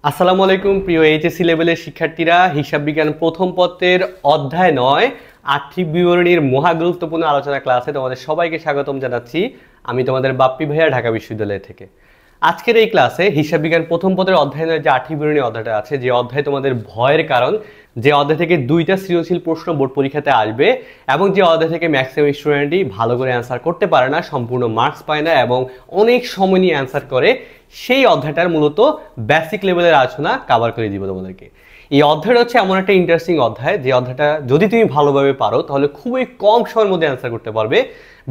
আসসালামু আলাইকুম প্রিয় এইচএসসি লেভেলের শিক্ষার্থীরা, হিসাব বিজ্ঞান প্রথম পত্রের অধ্যায় 9 আর্থিক বিবরণীর মহা গুরুত্বপূর্ণ আলোচনা ক্লাসে তোমাদের সবাইকে স্বাগতম জানাচ্ছি। আমি তোমাদের বাপ্পি ভাইয়া, ঢাকা বিশ্ববিদ্যালয় থেকে। আজকের এই ক্লাসে হিসাব বিজ্ঞান প্রথম পত্রের অধ্যায় 9 যে আর্থিক বিবরণী অধ্যায়টা আছে, যে অধ্যায় তোমাদের ভয়ের কারণ, যে অধ্যায় থেকে 2টা সৃজনশীল প্রশ্ন বোর্ড পরীক্ষাতে আসবে এবং যে অধ্যায় থেকে ম্যাক্সিমাম স্টুডেন্টই ভালো করে অ্যান্সার করতে পারে না, সম্পূর্ণ মার্কস পায় না এবং অনেক সময় নিয়ে অ্যান্সার করে, সেই অধ্যায়টার মূলত বেসিক লেভেলের আলোচনা কভার করে দিব তোমাদেরকে। এই অধ্যায়টা হচ্ছে এমন একটা ইন্টারেস্টিং অধ্যায়, যে অধ্যায়টা যদি তুমি ভালোভাবে পারো তাহলে খুবই কম সময়ের মধ্যে অ্যান্সার করতে পারবে।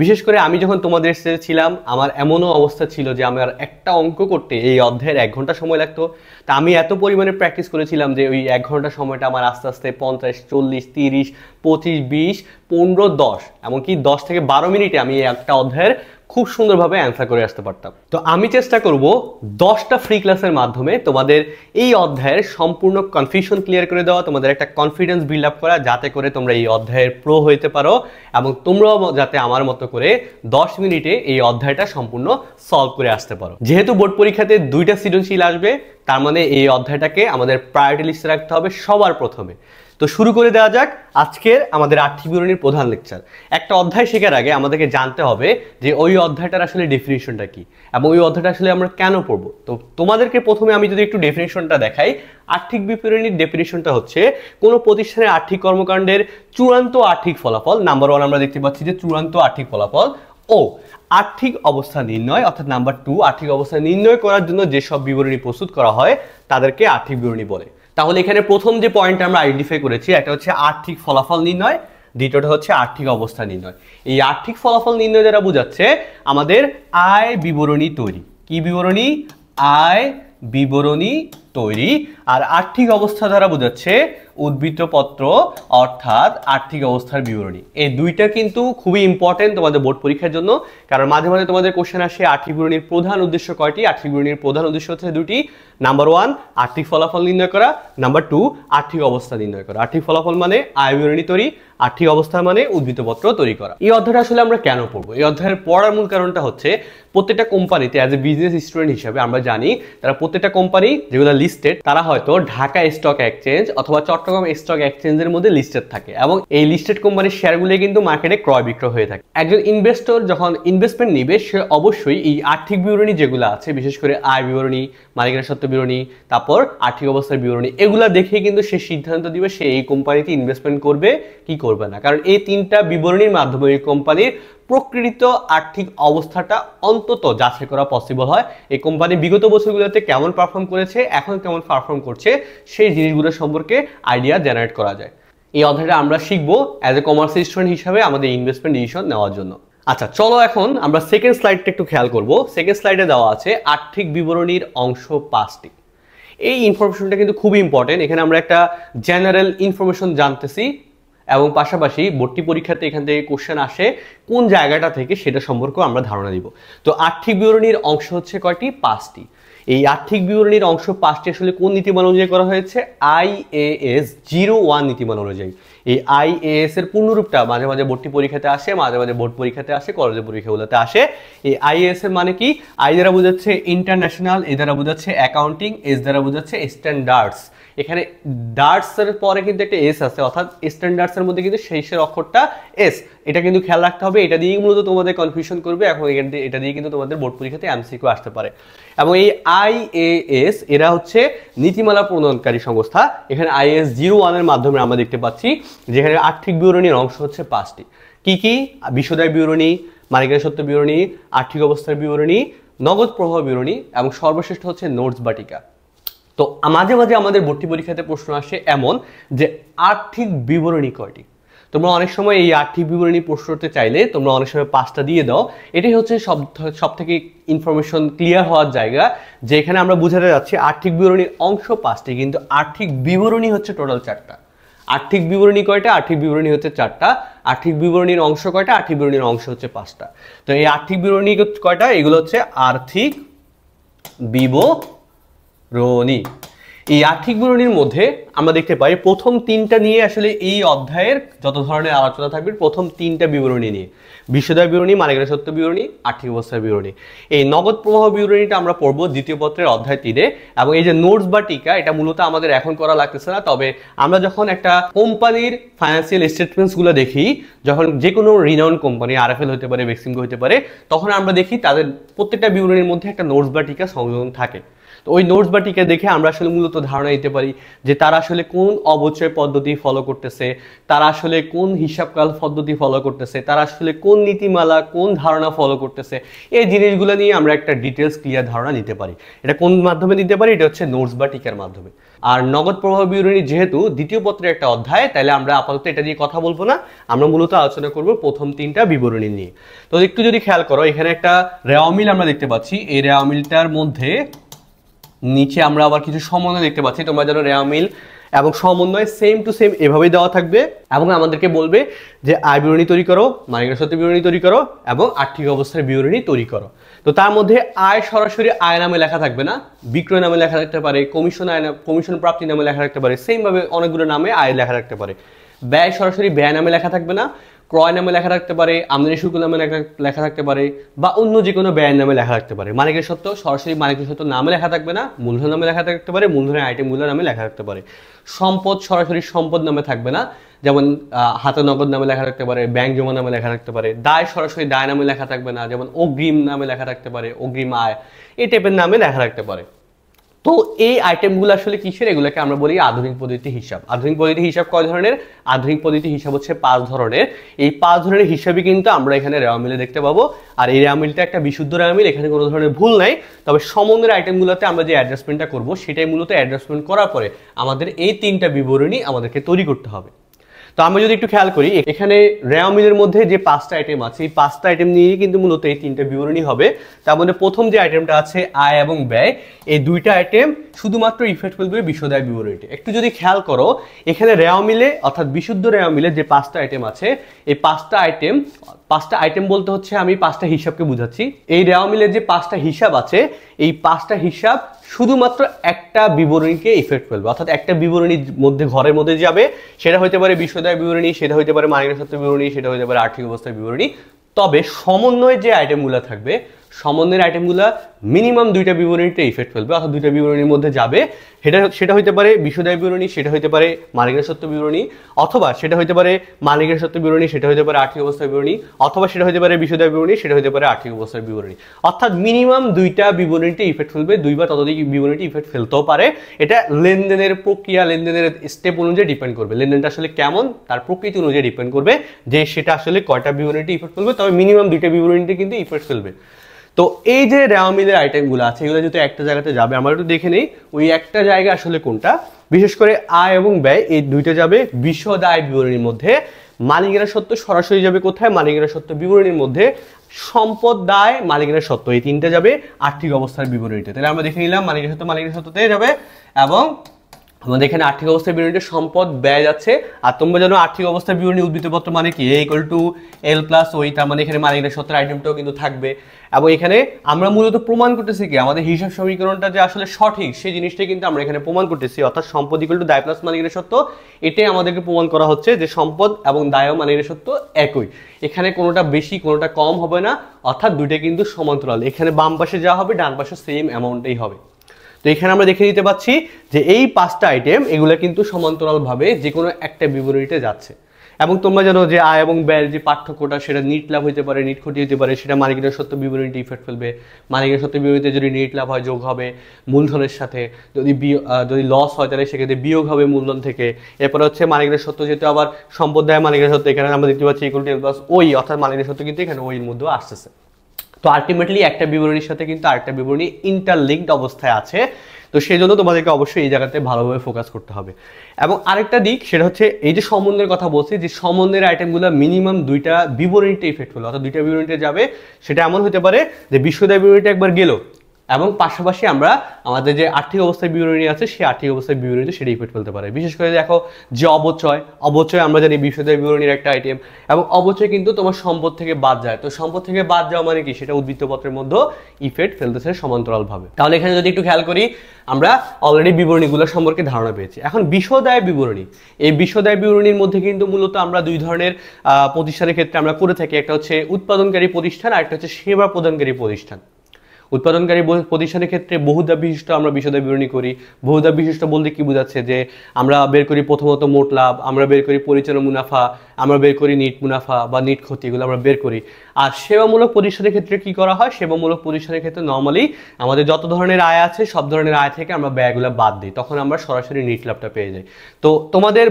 বিশেষ করে আমি যখন তোমাদের স্টেজে ছিলাম, আমার এমনও অবস্থা ছিল যে আমার একটা অঙ্ক করতে এই অধ্যায়ের 1 ঘন্টা সময় লাগতো। তা আমি এত পরিমাণে প্র্যাকটিস করেছিলাম যে ওই 1 ঘন্টা সময়টা আমার আস্তে আস্তে 50, 40, 30, 25, 20, 15, 10 এমনকি 10 থেকে 12 মিনিটে আমি একটা অধ্যায়ের খুব সুন্দরভাবে অ্যান্সার করে আসতে পারতাম। তো আমি চেষ্টা করব 10টা ফ্রি ক্লাসের মাধ্যমে তোমাদের এই অধ্যায়ের সম্পূর্ণ কনফিউশন ক্লিয়ার করে দেওয়া, তোমাদের একটা কনফিডেন্স বিল্ড আপ করা, যাতে করে তোমরা এই অধ্যায়ের প্রো হইতে পারো এবং তোমরাও যাতে আমার মতো করে 10 মিনিটে এই অধ্যায়টা সম্পূর্ণ সলভ করে আসতে পারো। যেহেতু বোর্ড পরীক্ষাতে 2টা সৃজনশীল আসবে, তার মানে এই অধ্যায়টাকে আমাদের প্রায়োরিটি লিস্টে রাখতে হবে সবার প্রথমে। তো শুরু করে দেওয়া যাক আজকের আমাদের আর্থিক বিবরণীর প্রধান লেকচার। একটা অধ্যায় শেখার আগে আমাদেরকে জানতে হবে যে ওই অধ্যায়টার আসলে ডেফিনিশনটা কি এবং ওই অধ্যায়টা আসলে আমরা কেন পড়বো। তো তোমাদেরকে প্রথমে আমি যদি একটু ডেফিনিশনটা দেখাই, আর্থিক বিবরণীর ডেফিনিশনটা হচ্ছে কোনো প্রতিষ্ঠানের আর্থিক কর্মকাণ্ডের চূড়ান্ত আর্থিক ফলাফল। নাম্বার 1 আমরা দেখতে পাচ্ছি যে চূড়ান্ত আর্থিক ফলাফল ও আর্থিক অবস্থা নির্ণয়, অর্থাৎ নাম্বার 2 আর্থিক অবস্থা নির্ণয় করার জন্য যেসব বিবরণী প্রস্তুত করা হয় তাদেরকে আর্থিক বিবরণী বলে। তাহলে এখানে প্রথম যে পয়েন্ট আমরা আইডেন্টিফাই করেছি, একটা হচ্ছে আর্থিক ফলাফল নির্ণয়, দ্বিতীয়টা হচ্ছে আর্থিক অবস্থা নির্ণয়। এই আর্থিক ফলাফল নির্ণয় দ্বারা বোঝাচ্ছে আমাদের আয় বিবরণী তৈরি। কি বিবরণী? আয় বিবরণী তৈরি। আর আর্থিক অবস্থা দ্বারা বোঝাচ্ছে উদ্ধৃতপত্র, অর্থাৎ আর্থিক অবস্থার বিবরণী। এই দুইটা কিন্তু খুবই ইম্পর্টেন্ট তোমাদের বোর্ড পরীক্ষার জন্য, কারণ মাঝে মাঝে তোমাদের কোশ্চেন আসে আর্থিক বিবরণীর প্রধান উদ্দেশ্য কয়টি। আর্থিক বিবরণীর প্রধান উদ্দেশ্য হচ্ছে 2টি। নাম্বার 1 আর্থিক ফলাফল নির্ণয় করা, নাম্বার 2 আর্থিক অবস্থা নির্ণয় করা। আর্থিক ফলাফল মানে আয় বিবরণী তৈরি, আর্থিক অবস্থা মানে উদ্ধৃতপত্র তৈরি করা। এই অধ্যায়টা আসলে আমরা কেন পড়বো? এই অধ্যায়ের পড়ার মূল কারণটা হচ্ছে প্রত্যেকটা কোম্পানিতে অ্যাজ এ বিজনেস স্টুডেন্ট হিসাবে আমরা জানি তারা প্রত্যেকটা কোম্পানি যেগুলো লিস্টেড, তারা হয়তো ঢাকা স্টক এক্সচেঞ্জ অথবা চট্টগ্রাম স্টক এক্সচেঞ্জের মধ্যে লিস্টেড থাকে এবং এই লিস্টেড কোম্পানির শেয়ারগুলো কিন্তু মার্কেটে ক্রয় বিক্রয় হয়ে থাকে। একজন ইনভেস্টর যখন ইনভেস্টমেন্ট নিবে, সে অবশ্যই এই আর্থিক বিবরণী যেগুলো আছে, বিশেষ করে আয় বিবরণী, মালিকানা সত্ত্ব বিবরণী, তারপর আর্থিক অবস্থার বিবরণী, এগুলা দেখে কিন্তু সে সিদ্ধান্ত দিবে সে এই কোম্পানিতে ইনভেস্টমেন্ট করবে কি করবে না। কারণ এই 3টা বিবরণীর মাধ্যমে এই কোম্পানির প্রকৃত আর্থিক অবস্থাটা অন্তত যাচাই করা পসিবল হয়। এই কোম্পানি বিগত বছরগুলোতে কেমন পারফর্ম করেছে, এখন কেমন পারফর্ম করছে, সেই জিনিসগুলো সম্পর্কে আইডিয়া জেনারেট করা যায়। এই অধ্যায়টা আমরা শিখবো অ্যাজ এ কমার্স স্টুডেন্ট হিসাবে আমাদের ইনভেস্টমেন্ট ডিসিশন নেওয়ার জন্য। আচ্ছা চলো এখন আমরা সেকেন্ড স্লাইডটা একটু খেয়াল করব। সেকেন্ড স্লাইডে দেওয়া আছে আর্থিক বিবরণীর অংশ 5টি। এই ইনফরমেশনটা কিন্তু খুবই ইম্পর্টেন্ট। এখানে আমরা একটা জেনারেল ইনফরমেশন জানতেছি এবং পাশাপাশি ভর্তি পরীক্ষাতে এখান থেকে কোশ্চেন আসে কোন জায়গাটা থেকে, সেটা সম্পর্কে আমরা ধারণা দিব। তো আর্থিক বিবরণীর অংশ হচ্ছে কয়টি? 5টি। এই আর্থিক বিবরণীর অংশ 5টি আসলে কোন নীতিমান অনুযায়ী করা হয়েছে? IAS 01 নীতিমান অনুযায়ী। এই IAS এর পূর্ণরূপটা মাঝে মাঝে ভর্তি পরীক্ষাতে আসে, মাঝে মাঝে বোর্ড পরীক্ষাতে আসে, কলেজের পরীক্ষাগুলোতে আসে। এই IAS এর মানে কি? আই দ্বারা বোঝাচ্ছে ইন্টারন্যাশনাল, এ দ্বারা বোঝাচ্ছে অ্যাকাউন্টিং, এস দ্বারা বোঝাচ্ছে স্ট্যান্ডার্ডস। এখানে ডার্টস এর পরে কিন্তু একটা এস আছে, অর্থাৎ স্ট্যান্ডার্ডস এর মধ্যে কিন্তু শেষের অক্ষরটা এস। এটা কিন্তু খেয়াল রাখতে হবে। এটা দিয়েই মূলত তোমাদের কনফিউশন করবে, এখন এটা দিয়ে কিন্তু তোমাদের বোর্ড পরীক্ষাতে এমসিকিউ আসতে পারে। এবং এই IAS এরা হচ্ছে নীতিমালা প্রণয়নকারী সংস্থা। এখানে IAS 01 এর মাধ্যমে আমরা দেখতে পাচ্ছি যেখানে আর্থিক বিবরণীর অংশ হচ্ছে 5টি। কি কি? বিশদায় বিবরণী, মালিকানা সত্ত্ব বিবরণী, আর্থিক অবস্থার বিবরণী, নগদ প্রবাহ বিবরণী এবং সর্বশ্রেষ্ঠ হচ্ছে নোটস বাটিকা। তো মাঝে মাঝে আমাদের ভর্তি পরীক্ষাতে প্রশ্ন আসে এমন যে আর্থিক বিবরণী কয়টি। তোমরা অনেক সময় এই আর্থিক বিবরণী প্রশ্ন করতে চাইলে তোমরা অনেক সময় 5টা দিয়ে দাও। এটাই হচ্ছে সব থেকে ইনফরমেশন ক্লিয়ার হওয়ার জায়গা, যেখানে আমরা বুঝাতে যাচ্ছি আর্থিক বিবরণীর অংশ 5টি, কিন্তু আর্থিক বিবরণী হচ্ছে টোটাল 4টা। আর্থিক বিবরণী কয়টা? আর্থিক বিবরণী হচ্ছে 4টা। আর্থিক বিবরণীর অংশ কয়টা? আর্থিক বিবরণীর অংশ হচ্ছে 5টা। তো এই আর্থিক বিবরণী কয়টা? এগুলো হচ্ছে আর্থিক বিবরণী। এই আর্থিক বিবরণীর মধ্যে আমরা দেখতে পাই প্রথম তিনটা নিয়ে আসলে এই অধ্যায়ের যত ধরনের আলোচনা থাকবে প্রথম তিনটা বিবরণী নিয়ে, বিশ্বদায় বিবরণী, মালিকানা সত্ত্ব বিবরণী, আর্থিক অবস্থার বিবরণী। এই নগদ প্রবাহ বিবরণীটা আমরা পড়বো দ্বিতীয় পত্রের অধ্যায় 3-এ। এবং এই যে নোটস বা টিকা, এটা মূলত আমাদের এখন করা লাগতেছে না, তবে আমরা যখন একটা কোম্পানির ফাইন্যান্সিয়াল স্টেটমেন্টসগুলো দেখি, যখন যে কোনো রিনাউন্ড কোম্পানি, আরএফএল হতে পারে, বেক্সিমকো হতে পারে, তখন আমরা দেখি তাদের প্রত্যেকটা বিবরণীর মধ্যে একটা নোটস বা টিকা সংযোজন থাকে। তো ওই নোটস বা টিকা দেখে আমরা আসলে মূলত ধারণা দিতে পারি যে তারা আসলে কোন অবচয় পদ্ধতি ফলো করতেছে, তারা আসলে কোন হিসাবকাল পদ্ধতি ফলো করতেছে, তারা আসলে কোন নীতিমালা, কোন ধারণা ফলো করতেছে, এই জিনিসগুলো নিয়ে আমরা একটা ডিটেলস ক্লিয়ার ধারণা নিতে পারি। এটা কোন মাধ্যমে নিতে পারি? এটা হচ্ছে নোটস বা টিকার মাধ্যমে। আর নগদ প্রবাহ বিবরণী যেহেতু দ্বিতীয় পত্রের একটা অধ্যায়, তাহলে আমরা আপাতত এটা নিয়ে কথা বলবো না, আমরা মূলত আলোচনা করব প্রথম তিনটা বিবরণী নিয়ে। তো একটু যদি খেয়াল করো, এখানে একটা রেওয়া মিল আমরা দেখতে পাচ্ছি। এই রেওয়া মিলটার মধ্যে নিচে আমরা আবার কিছু সমন্বয় দেখতে পাচ্ছি। তোমরা জানো রেওয়া মিল এবং সমন্বয় সেম টু সেম এভাবেই দেওয়া থাকবে, এবং আমাদেরকে বলবে যে আয় বিবরণী তৈরি করো, মালিকানা সত্ত্ব বিবরণী তৈরি করো এবং আর্থিক অবস্থার বিবরণী তৈরি করো। তো তার মধ্যে আয় সরাসরি আয় নামে লেখা থাকবে না, বিক্রয় নামে লেখা থাকতে পারে, কমিশন প্রাপ্তি নামে লেখা থাকতে পারে, সেম ভাবে অনেকগুলো নামে আয় লেখা থাকতে পারে। ব্যয় সরাসরি ব্যয় নামে লেখা থাকবে না, ক্রয় নামে লেখা থাকতে পারে, আমদানি শুল্ক নামে লেখা থাকতে পারে, বা অন্য যে কোনো ব্যয়ের নামে লেখা থাকতে পারে। মালিকের সত্ত্ব সরাসরি মালিকের সত্ত্ব নামে লেখা থাকবে না, মূলধন নামে লেখা থাকতে পারে, মূলধনের আইটেমগুলো নামে লেখা থাকতে পারে। সম্পদ সরাসরি সম্পদ নামে থাকবে না, যেমন হাতে নগদ নামে লেখা থাকতে পারে, ব্যাংক জমা নামে লেখা থাকতে পারে। দায় সরাসরি দায় নামে লেখা থাকবে না, যেমন অগ্রিম নামে লেখা থাকতে পারে, অগ্রিম আয়, এই টাইপের নামে লেখা থাকতে পারে। তো এই আইটেমগুলো আসলে কিসের? এগুলোকে আমরা বলি আধুনিক পদ্ধতি হিসাব। আধুনিক পদ্ধতি হিসাব কয় ধরনের? আধুনিক পদ্ধতি হিসাব হচ্ছে 5 ধরনের। এই 5 ধরনের হিসাবই কিন্তু আমরা এখানে রেওয়া মিলে দেখতে পাবো। আর এই রেওয়া মিলটা একটা বিশুদ্ধ রেওয়া মিল, এখানে কোনো ধরনের ভুল নাই। তবে সমন্বয়ের আইটেমগুলোতে আমরা যে অ্যাডজাস্টমেন্টটা করবো, সেটাই মূলত অ্যাডজাস্টমেন্ট করার পরে আমাদের এই 3টা বিবরণী আমাদেরকে তৈরি করতে হবে। তো আমরা যদি একটু খেয়াল করি, এখানে রেওয়া মিলের মধ্যে যে 5টা আইটেম আছে, এই 5টা আইটেম নিয়ে কিন্তু মূলত এই 3টা বিবরণী হবে। তার মধ্যে প্রথম যে আইটেমটা আছে আয় এবং ব্যয়, এই 2টা আইটেম শুধুমাত্র ইফেক্ট ফেলবে বিশদায় বিবরণীতে। একটু যদি খেয়াল করো, এখানে রেওয়া মিলে অর্থাৎ বিশুদ্ধ রেওয়া মিলে যে 5টা আইটেম আছে, এই 5টা আইটেম বলতে হচ্ছে আমি 5টা হিসাবকে বুঝাচ্ছি। এই রেওয়া মিলের যে 5টা হিসাব আছে, এই 5টা হিসাব শুধুমাত্র একটা বিবরণীকে ইফেক্ট ফেলবে, অর্থাৎ একটা বিবরণীর মধ্যে ঘরের মধ্যে যাবে। সেটা হইতে পারে বিশ্বদায় বিবরণী, সেটা হইতে পারে মালিকানা সত্ত্ব বিবরণী, সেটা হইতে পারে আর্থিক অবস্থার বিবরণী। তবে সমন্বয়ের যে আইটেমগুলো থাকবে, সমন্বয়ের আইটেমগুলো মিনিমাম 2টা বিবরণীতে ইফেক্ট ফেলবে, অর্থাৎ 2টা বিবরণীর মধ্যে যাবে। সেটা হইতে পারে বিশ্বদায় বিবরণী, সেটা হইতে পারে মালিকানা সত্ত্ব বিবরণী, অথবা সেটা হইতে পারে মালিকানা সত্ত্ব বিবরণী, সেটা হইতে পারে আর্থিক অবস্থার বিবরণী, অথবা সেটা হইতে পারে বিশ্বদায় বিবরণী, সেটা হইতে পারে আর্থিক অবস্থার বিবরণী। অর্থাৎ মিনিমাম 2টা বিবরণীতে ইফেক্ট ফেলবে, 2 বা ততোধিক বিবরণীতে ইফেক্ট ফেলতেও পারে। এটা লেনদেনের প্রক্রিয়া, লেনদেনের স্টেপ অনুযায়ী ডিপেন্ড করবে, লেনদেনটা আসলে কেমন তার প্রকৃতি অনুযায়ী ডিপেন্ড করবে যে সেটা আসলে কয়টা বিবরণীতে ইফেক্ট ফেলবে। তবে মিনিমাম 2টা বিবরণীতে কিন্তু ইফেক্ট ফেলবে। তো এই যে রেওয়া মিলের আইটেমগুলো আছে, এগুলো যেহেতু একটা জায়গাতে যাবে, আমরা একটু দেখে নেই ওই একটা জায়গা আসলে কোনটা। বিশেষ করে আয় এবং ব্যয়, এই 2টা যাবে বিশদায় বিবরণীর মধ্যে। মালিকানা সত্ত্ব সরাসরি যাবে কোথায়? মালিকানা সত্ত্ব বিবরণীর মধ্যে। সম্পদ, দায়, মালিকানা সত্ত্ব, এই 3টা যাবে আর্থিক অবস্থার বিবরণীতে। তাহলে আমরা দেখে নিলাম মালিকানা সত্ত্বতে যাবে, এবং আমাদের এখানে আর্থিক অবস্থার বিবরণীতে সম্পদ, ব্যয় যাচ্ছে। আর তোমরা জানো আর্থিক অবস্থার বিবরণী উদ্ধৃতপত্র মানে কি? A=L+O, তার মানে এখানে মালিকানা সত্ত্বের আইটেমটাও কিন্তু থাকবে। এবং এখানে আমরা মূলত প্রমাণ করতেছি কি আমাদের হিসাব সমীকরণটা যে আসলে সঠিক, সেই জিনিসটাই কিন্তু আমরা এখানে প্রমাণ করতেছি। অর্থাৎ সম্পদ দায় প্লাস মালিকানা সত্ত্ব, এটাই আমাদেরকে প্রমাণ করা হচ্ছে যে সম্পদ এবং দায় ও মালিকানা সত্ত্ব একই। এখানে কোনোটা বেশি কোনোটা কম হবে না, অর্থাৎ 2টা কিন্তু সমান্তরাল। এখানে বাম পাশে যা হবে ডান পাশে সেম অ্যামাউন্টেই হবে। তো এখানে আমরা দেখে নিতে পাচ্ছি যে এই 5টা আইটেম এগুলো কিন্তু সমান্তরালভাবে যে কোনো একটা বিবরণীতে যাচ্ছে। এবং তোমরা জানো যে আয় এবং ব্যয়ের যে পার্থক্যটা, সেটা নিট লাভ হতে পারে, নিট ক্ষতি হতে পারে, সেটা মালিকানা সত্ত্ব বিবরণীতে ইফেক্ট ফেলবে। মালিকানা সত্ত্ব বিবরণীতে যদি নিট লাভ হয় যোগ হবে মূলধনের সাথে, যদি লস হয় তাহলে সেক্ষেত্রে বিয়োগ হবে মূলধন থেকে। এরপরে হচ্ছে মালিকানা সত্ত্ব যেহেতু আবার সম্পদ, দায়, মালিকানা সত্ত্ব, এখানে আমরা দেখতে পাচ্ছি L+O, অর্থাৎ মালিকানা সত্ত্ব কিন্তু এখানে ওই মধ্যেও আসতেছে। তো আলটিমেটলি একটা বিবরণীর সাথে কিন্তু আরেকটা বিবরণী ইন্টারলিঙ্কড অবস্থায় আছে। তো সেই জন্য তোমাদেরকে অবশ্যই এই জায়গাতে ভালোভাবে ফোকাস করতে হবে। এবং আরেকটা দিক, সেটা হচ্ছে এই যে সমন্বয়ের কথা বলছি, যে সমন্বয়ের আইটেমগুলো মিনিমাম 2টা বিবরণীতে ইফেক্ট হলো, অর্থাৎ 2টা বিবরণীতে যাবে। সেটা এমন হতে পারে যে বিশ্বদায় বিবরণীটা একবার গেল, এবং পাশাপাশি আমরা আমাদের যে আর্থিক অবস্থার বিবরণী আছে সেই আর্থিক অবস্থার বিবরণীতে সেটা ইফেক্ট ফেলতে পারে। বিশেষ করে দেখো যে অবচয় আমরা জানি বিশদের বিবরণীর একটা আইটেম, এবং অবচয় কিন্তু তোমার সম্পদ থেকে বাদ যায়। তো সম্পদ থেকে বাদ যাওয়া মানে কি, সেটা উদ্বৃত্তপত্রের মধ্যে ইফেক্ট ফেলতেছে সমান্তরালভাবে। তাহলে এখানে যদি একটু খেয়াল করি, আমরা অলরেডি বিবরণীগুলো সম্পর্কে ধারণা পেয়েছি। এখন বিশদায় বিবরণী, এই বিশদায় বিবরণীর মধ্যে কিন্তু মূলত আমরা দুই ধরনের প্রতিষ্ঠানের ক্ষেত্রে আমরা করে থাকি। একটা হচ্ছে উৎপাদনকারী প্রতিষ্ঠান, আর একটা হচ্ছে সেবা প্রদানকারী প্রতিষ্ঠান। উৎপাদনকারী প্রতিষ্ঠানের ক্ষেত্রে বহুধাপ বিশিষ্ট আমরা বিশদায় বিবরণী করি। বহুধাপ বিশিষ্ট বলতে কি বোঝাচ্ছে, যে আমরা বের করি প্রথমত মোট লাভ, আমরা বের করি পরিচালনা মুনাফা, আমরা বের করি নিট মুনাফা বা নিট ক্ষতি, এগুলো আমরা বের করি। আর সেবামূলক প্রতিষ্ঠানের ক্ষেত্রে কি করা হয়, সেবামূলক প্রতিষ্ঠানের ক্ষেত্রে নর্মালি আমাদের যত ধরনের আয় আছে সব ধরনের আয় থেকে আমরা ব্যয়গুলো বাদ দিই, তখন আমরা সরাসরি নিট লাভটা পেয়ে যাই। তো তোমাদের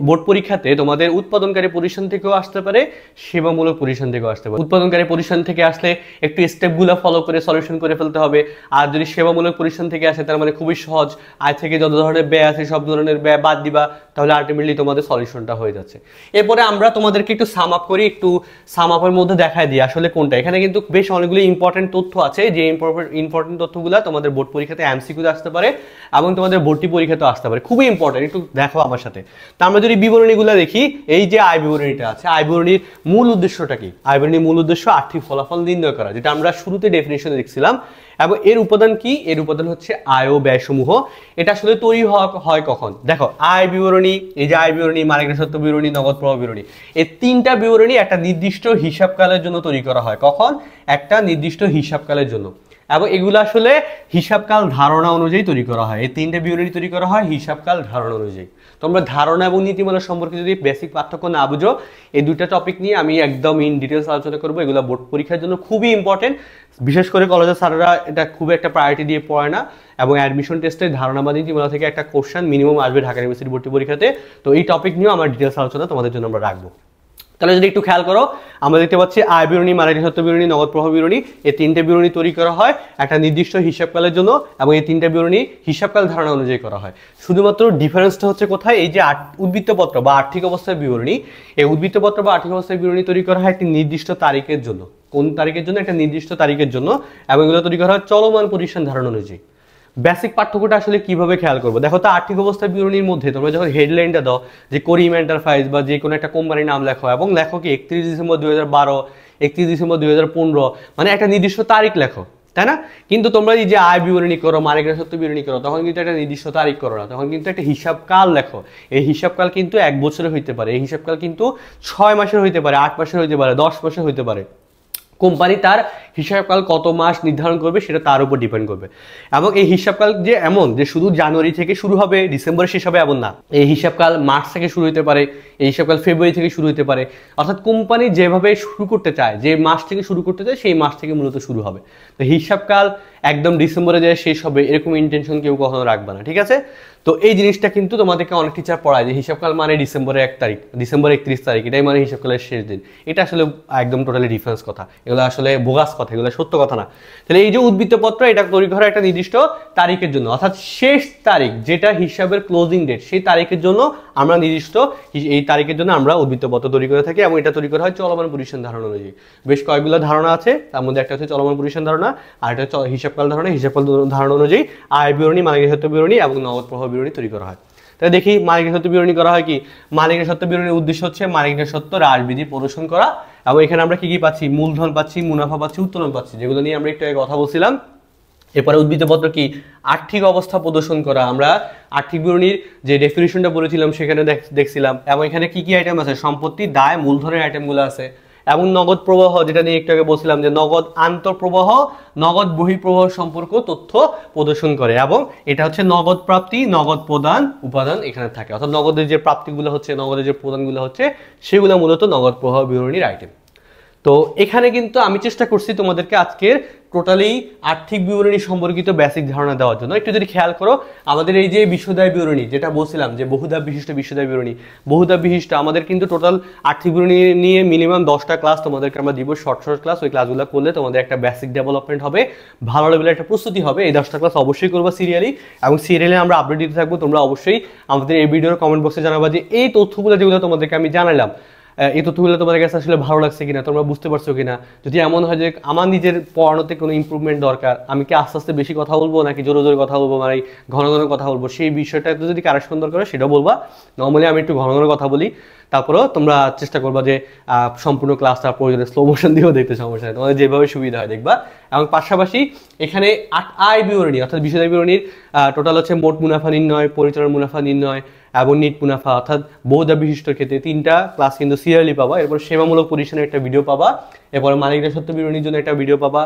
বোর্ড পরীক্ষাতে তোমাদের উৎপাদনকারী প্রতিষ্ঠান থেকেও আসতে পারে, সেবামূলক প্রতিষ্ঠান থেকেও আসতে পারে। উৎপাদনকারী প্রতিষ্ঠান থেকে আসলে একটু স্টেপগুলো ফলো করে সলিউশন করে ফেলতে হবে। আর যদি সেবামূলক প্রতিষ্ঠান থেকে আসে, তার মানে খুবই সহজ, আয় থেকে যত ধরনের ব্যয় আছে সব ধরনের ব্যয় বাদ দিবা, তাহলে আলটিমেটলি তোমাদের সলিউশনটা হয়ে যাচ্ছে। এরপরে আমরা তোমাদেরকে একটু সাম আপ করি, একটু সাম আপের মধ্যে দেখায় দিই আসলে কোনটা। এখানে কিন্তু বেশ অনেকগুলো ইম্পর্টেন্ট তথ্য আছে, যে ইম্পর্টেন্ট তথ্যগুলো তোমাদের বোর্ড পরীক্ষাতে এমসিকিউতে আসতে পারে এবং তোমাদের ভর্তি পরীক্ষাতেও আসতে পারে। খুবই ইম্পর্টেন্ট, একটু দেখো আমার সাথে। তো আমরা যদি বিবরণীগুলো দেখি, এই যে আয় বিবরণীটা আছে, আয় বিবরণীর মূল উদ্দেশ্যটা কি? আয় বিবরণীর মূল উদ্দেশ্য আর্থিক ফলাফল নির্ণয় করা, যেটা আমরা শুরুতে ডেফিনিশনে দেখছিলাম। এবং এর উপাদান কি? এর উপাদান হচ্ছে আয় ও ব্যয় সমূহ। এটা আসলে তৈরি হয় কখন? দেখো, আয় বিবরণী, এই যে আয় বিবরণী, মালিকানা সত্ত্ব বিবরণী, নগদ প্রবাহ বিবরণী, এই তিনটা বিবরণী একটা নির্দিষ্ট হিসাবকালের জন্য তৈরি করা হয়। কখন? একটা নির্দিষ্ট হিসাবকালের জন্য। এবং এগুলো আসলে হিসাবকাল ধারণা অনুযায়ী তৈরি করা হয়। এই তিনটা বিবরণী তৈরি করা হয় হিসাবকাল ধারণা অনুযায়ী। তোমরা ধারণা এবং নীতিমালা সম্পর্কে যদি বেসিক পার্থক্য না বুঝো, এই দুইটা টপিক নিয়ে আমি একদম ইন ডিটেলস আলোচনা করবো। এগুলো বোর্ড পরীক্ষার জন্য খুবই ইম্পর্টেন্ট। বিশেষ করে কলেজের স্যাররা এটা খুব একটা প্রায়োরিটি দিয়ে পড়ে না, এবং অ্যাডমিশন টেস্টে ধারণা বা নীতিমালা থেকে একটা কোশ্চেন মিনিমাম আসবে ঢাকা ইউনিভার্সিটি ভর্তি পরীক্ষাতে। তো এই টপিক নিয়েও আমার ডিটেলস আলোচনা তোমাদের জন্য আমরা রাখবো। তাহলে যদি একটু খেয়াল করো, আমরা দেখতে পাচ্ছি আয় বিবরণী, মালিকানা সত্ত্ব বিবরণী, নগদ প্রবাহ বিবরণী, এই তিনটে বিবরণী তৈরি করা হয় একটা নির্দিষ্ট হিসাবকালের জন্য, এবং এই তিনটে বিবরণী হিসাবকাল ধারণা অনুযায়ী করা হয়। শুধুমাত্র ডিফারেন্সটা হচ্ছে কোথায়? এই যে উদ্বৃত্তপত্র বা আর্থিক অবস্থার বিবরণী, এই উদ্বৃত্তপত্র বা আর্থিক অবস্থার বিবরণী তৈরি করা হয় একটি নির্দিষ্ট তারিখের জন্য। কোন তারিখের জন্য? একটা নির্দিষ্ট তারিখের জন্য। এবং এগুলো তৈরি করা হয় চলমান প্রতিষ্ঠান ধারণা অনুযায়ী। বেসিক পার্থক্যটা আসলে কিভাবে খেয়াল করবো? দেখো, তো আর্থিক অবস্থার বিবরণীর মধ্যে তোমরা যখন হেডলাইনটা দাও, যে করিম এন্টারপ্রাইজ বা যে কোনো একটা কোম্পানির নাম লেখো, এবং লেখো কি 31 ডিসেম্বর 2012, 31 ডিসেম্বর 2015, মানে একটা নির্দিষ্ট তারিখ লেখো, তাই না? কিন্তু তোমরা এই যে আয় বিবরণী করো, মালিকানা সত্ত্ব বিবরণী করো, তখন কিন্তু একটা নির্দিষ্ট তারিখ করো না, তখন কিন্তু একটা হিসাবকাল লেখো। এই হিসাবকাল কিন্তু 1 বছরের হইতে পারে, এই হিসাবকাল কিন্তু 6 মাসের হইতে পারে, 8 মাসের হইতে পারে, 10 মাসের হইতে পারে। কোম্পানি তার হিসাবকাল কত মাস নির্ধারণ করবে সেটা তার উপর ডিপেন্ড করবে। এবং এই হিসাবকাল যে এমন যে শুধু জানুয়ারি থেকে শুরু হবে ডিসেম্বরে শেষ হবে এমন না। এই হিসাবকাল মার্চ থেকে শুরু হতে পারে, এই হিসাবকাল ফেব্রুয়ারি থেকে শুরু হতে পারে। অর্থাৎ কোম্পানি যেভাবে শুরু করতে চায়, যে মাস থেকে শুরু করতে চায়, সেই মাস থেকে মূলত শুরু হবে। তো হিসাবকাল একদম ডিসেম্বরে যায় শেষ হবে এরকম ইন্টেনশন কেউ কখনো রাখবে না, ঠিক আছে? তো এই জিনিসটা কিন্তু তোমাদেরকে অনেক টিচার পড়ায়, যে হিসাবকাল মানে ডিসেম্বরের 1 তারিখ, ডিসেম্বর 31 তারিখ, এটাই মানে হিসাবকালের শেষ দিন। এটা আসলে একদম টোটালি ডিফারেন্স কথা, এগুলো আসলে বোগাস কথা, এগুলো সত্য কথা না। তাহলে এই যে উদ্বৃত্তপত্র, এটা তৈরি করা একটা নির্দিষ্ট তারিখের জন্য, অর্থাৎ শেষ তারিখ যেটা হিসাবের ক্লোজিং ডেট, সেই তারিখের জন্য আমরা নির্দিষ্ট এই তারিখের জন্য আমরা উদ্বৃত্তপত্র তৈরি করে থাকি। এবং এটা তৈরি করা হয় চলমান প্রতিষ্ঠান ধারণা অনুযায়ী। বেশ কয়েকগুলো ধারণা আছে, তার মধ্যে একটা হচ্ছে চলমান প্রতিষ্ঠান ধারণা, আর একটা হচ্ছে হিসাবকাল ধারণা। হিসাবকাল ধারণা অনুযায়ী আয় বিবরণী, মালিকানা সত্ত্ব বিবরণী এবং নগদ প্রবাহ বিবরণী তৈরি করা হয়। তাহলে দেখি, মালিকানা সত্ত্ব বিবরণী করা হয় কি? মালিকানা সত্ত্ব বিবরণীর উদ্দেশ্য হচ্ছে মালিকানা সত্ত্ব হ্রাসবৃদ্ধি প্রদর্শন করা। এবং এখানে আমরা কি কি পাচ্ছি? মূলধন পাচ্ছি, মুনাফা পাচ্ছি, উত্তোলন পাচ্ছি, যেগুলো নিয়ে আমরা একটু আগে কথা বলছিলাম। এরপরে উদ্বৃত্তপত্র কি? আর্থিক অবস্থা প্রদর্শন করা। আমরা আর্থিক বিবরণীর যে ডেফিনিশনটা বলেছিলাম সেখানে দেখছিলাম। এবং এখানে কি কি আইটেম আছে? সম্পত্তি, দায়, মূলধনের আইটেমগুলো আছে। এবং নগদ প্রবাহ, যেটা নিয়ে একটু আগে বলছিলাম, যে নগদ আন্তঃপ্রবাহ, নগদ বহিঃপ্রবাহ সম্পর্ক তথ্য প্রদর্শন করে। এবং এটা হচ্ছে নগদ প্রাপ্তি, নগদ প্রদান উপাদান এখানে থাকে। অর্থাৎ নগদের যে প্রাপ্তিগুলো হচ্ছে, নগদের যে প্রদানগুলো হচ্ছে, সেগুলো মূলত নগদ প্রবাহ বিবরণীর আইটেম। তো এখানে কিন্তু আমি চেষ্টা করছি তোমাদেরকে আজকের টোটালি আর্থিক বিবরণী সম্পর্কিত বেসিক ধারণা দেওয়ার জন্য। একটু যদি খেয়াল করো, আমাদের এই যে বিশদায় বিবরণী, যেটা বলছিলাম যে বহুধাপ বিশিষ্ট বিশদায় বিবরণী, বহুধাপ বিশিষ্ট, আমাদের কিন্তু টোটাল আর্থিক বিবরণী নিয়ে মিনিমাম 10টা ক্লাস তোমাদেরকে আমরা দিব, শর্ট ক্লাস। ওই ক্লাসগুলো করলে তোমাদের একটা বেসিক ডেভেলপমেন্ট হবে, ভালো লেভেলের একটা প্রস্তুতি হবে। এই 10টা ক্লাস অবশ্যই করবো সিরিয়ালি, এবং সিরিয়ালে আমরা আপডেট দিতে থাকবো। তোমরা অবশ্যই আমাদের এই ভিডিওর কমেন্ট বক্সে জানাবা যে এই তথ্যগুলো যেগুলো তোমাদেরকে আমি জানালাম, এই তথ্যগুলো তোমাদের কাছে আসলে ভালো লাগছে কিনা, তোমরা বুঝতে পারছো কিনা। যদি এমন হয় যে আমার নিজের পড়ানোতে কোনো ইমপ্রুভমেন্ট দরকার, আমি কি আস্তে আস্তে বেশি কথা বলবো নাকি জোরে জোরে কথা বলবো, মানে ঘন ঘন কথা বলবো, সেই বিষয়টা যদি কারেকশন দরকার হয় সেটাও বলবা। নর্মালি আমি একটু ঘন ঘন কথা বলি, তারপরেও তোমরা চেষ্টা করবা যে সম্পূর্ণ ক্লাসটা প্রয়োজনে স্লো মোশন দিয়েও দেখতে, সমস্যা নেই, তোমাদের যেভাবে সুবিধা হয় দেখবা। এবং পাশাপাশি এখানে 8 আয় বিবরণী অর্থাৎ বিষয় বিবরণীর টোটাল হচ্ছে মোট মুনাফা নির্ণয়, পরিচালন মুনাফা নির্ণয় এবং নিট মুনাফা অর্থাৎ বহুধা বিশিষ্ট ক্ষেত্রে 3টা ক্লাস কিন্তু সিরিয়ালি পাবা। এরপর সেবামূলক প্রতিষ্ঠানের একটা ভিডিও পাবা, এরপরে মালিকরা সত্য বিবরণীর জন্য একটা ভিডিও পাবা,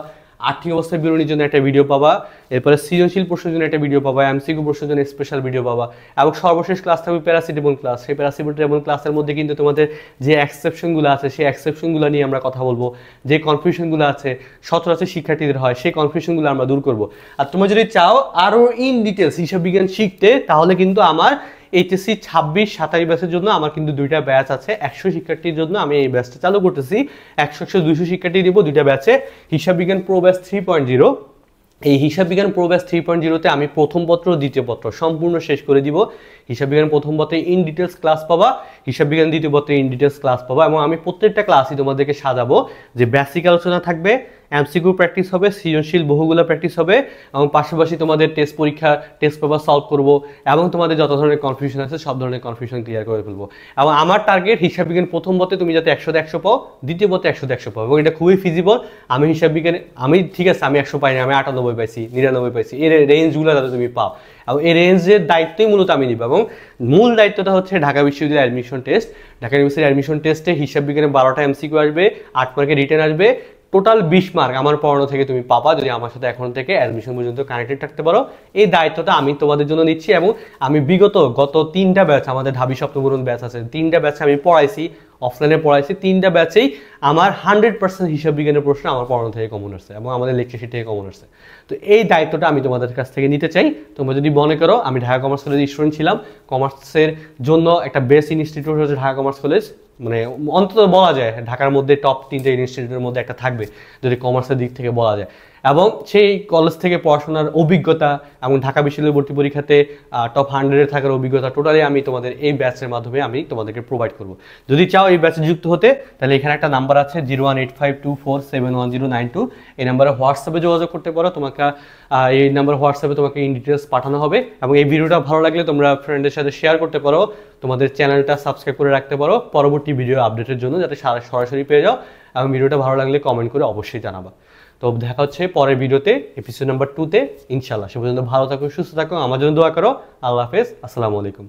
আর্থিক অবস্থার বিবরণীর জন্য একটা ভিডিও পাবা, এরপরে সৃজনশীল প্রশ্নের জন্য একটা ভিডিও পাবা, এমসিকিউ প্রশ্নের জন্য স্পেশাল ভিডিও পাবা, এবং সর্বশেষ ক্লাস থাকবে প্যারাসিটামল ক্লাস। সেই প্যারাসিটামল ক্লাসের মধ্যে কিন্তু তোমাদের যে এক্সেপশনগুলো আছে সেই এক্সেপশনগুলো নিয়ে আমরা কথা বলবো, যে কনফিউশনগুলো আছে সচরাচর শিক্ষার্থীদের হয় সেই কনফিউশনগুলো আমরা দূর করবো। আর তোমরা যদি চাও আরও ইন ডিটেলস হিসাব বিজ্ঞান শিখতে, তাহলে কিন্তু আমার এইচএসসি 26-27 ব্যাচের জন্য আমার কিন্তু 2টা ব্যাচ আছে। 100 শিক্ষার্থীর জন্য আমি এই ব্যাচটা চালু করতেছি। 100-200 শিক্ষার্থী দিব 2টা ব্যাচে। হিসাব বিজ্ঞান প্রো ব্যাচ 3.0, এই হিসাব বিজ্ঞান প্রো ব্যাচ 3.0-তে আমি প্রথম পত্র দ্বিতীয় পত্র সম্পূর্ণ শেষ করে দিব। হিসাব বিজ্ঞান প্রথম পত্রে ইন ডিটেলস ক্লাস পাবা, হিসাব বিজ্ঞান দ্বিতীয় পত্রে ইন ডিটেলস ক্লাস পাবা, এবং আমি প্রত্যেকটা ক্লাসই তোমাদেরকে সাজাবো যে বেসিক আলোচনা থাকবে, এমসিকিউ প্র্যাকটিস হবে, সৃজনশীল বহুগুলো প্র্যাকটিস হবে, এবং পাশাপাশি তোমাদের টেস্ট পরীক্ষা টেস্ট পেপার সলভ করবো, এবং তোমাদের যত ধরনের কনফিউশন আছে সব ধরনের কনফিউশন ক্লিয়ার করে ফেলবো। এবং আমার টার্গেট হিসাব বিজ্ঞান প্রথম পত্রে তুমি যাতে 100-100 পাও, দ্বিতীয় পত্রে 100-100 পাও, এবং এটা খুবই ফিজিবল। আমি হিসাব বিজ্ঞানে আমি ঠিক আছে আমি 100 পাইনি, আমি 98 পাইছি, 99 পাইছি, এর রেঞ্জগুলো যাতে তুমি পাও, এবং এই রেঞ্জের দায়িত্বই মূলত আমি নিব। এবং মূল দায়িত্বটা হচ্ছে ঢাকা বিশ্ববিদ্যালয়ের অ্যাডমিশন টেস্ট। ঢাকা ইউনিভার্সিটির অ্যাডমিশন টেস্টে হিসাব বিজ্ঞানে 12টা এমসিকিউ আসবে, 8 মার্কের রিটেন আসবে, টোটাল 20 মার্ক আমার পড়ানো থেকে তুমি পাবা যদি আমার সাথে এখন থেকে অ্যাডমিশন পর্যন্ত কানেক্টেড থাকতে পারো। এই দায়িত্বটা আমি তোমাদের জন্য নিচ্ছি, এবং আমি গত 3টা ব্যাচ, আমাদের ঢাবি সপ্তমূরণ ব্যাচ আছে, 3টা ব্যাচে আমি পড়াইছি, অফলাইনে পড়াইছি, 3টা ব্যাচেই আমার 100% হিসাব বিজ্ঞানের প্রশ্ন আমার পড়ানো থেকে কমন আসছে এবং আমাদের লেকচার শিট থেকে কমন আসছে। তো এই দায়িত্বটা আমি তোমাদের কাছ থেকে নিতে চাই। তোমরা যদি মনে করো, আমি ঢাকা কমার্স কলেজের স্টুডেন্ট ছিলাম, কমার্সের জন্য একটা বেস্ট ইনস্টিটিউট হচ্ছে ঢাকা কমার্স কলেজ, মানে অন্তত বলা যায় ঢাকার মধ্যে টপ 3টে ইনস্টিটিউটের মধ্যে একটা থাকবে যদি কমার্সের দিক থেকে বলা যায়। এবং সেই কলেজ থেকে পড়াশোনার অভিজ্ঞতা এবং ঢাকা বিশ্ববিদ্যালয় ভর্তি পরীক্ষাতে টপ 100-এ থাকার অভিজ্ঞতা টোটালি আমি তোমাদের এই ব্যাচের মাধ্যমে আমি তোমাদেরকে প্রোভাইড করব। যদি চাও এই ব্যাচে যুক্ত হতে, তাহলে এখানে একটা নাম্বার আছে 01852471092, এই নাম্বারে হোয়াটসঅ্যাপে যোগাযোগ করতে পারো। তোমাকে এই নাম্বার হোয়াটসঅ্যাপে তোমাকে ইন ডিটেলস পাঠানো হবে, এবং এই ভিডিওটা ভালো লাগলে তোমরা ফ্রেন্ডের সাথে শেয়ার করতে পারো, তোমাদের চ্যানেলটা সাবস্ক্রাইব করে রাখতে পারো পরবর্তী ভিডিও আপডেটের জন্য, যাতে সরাসরি পেয়ে যাও। এবং ভিডিওটা ভালো লাগলে কমেন্ট করে অবশ্যই জানাবা। তো দেখা হচ্ছে পরের ভিডিওতে, এপিসোড নাম্বার 2-তে ইনশাল্লাহ। সে পর্যন্ত ভালো থাকো, সুস্থ থাকো, আমার জন্য দোয়া করো। আল্লাহ হাফেজ, আসসালামু আলাইকুম।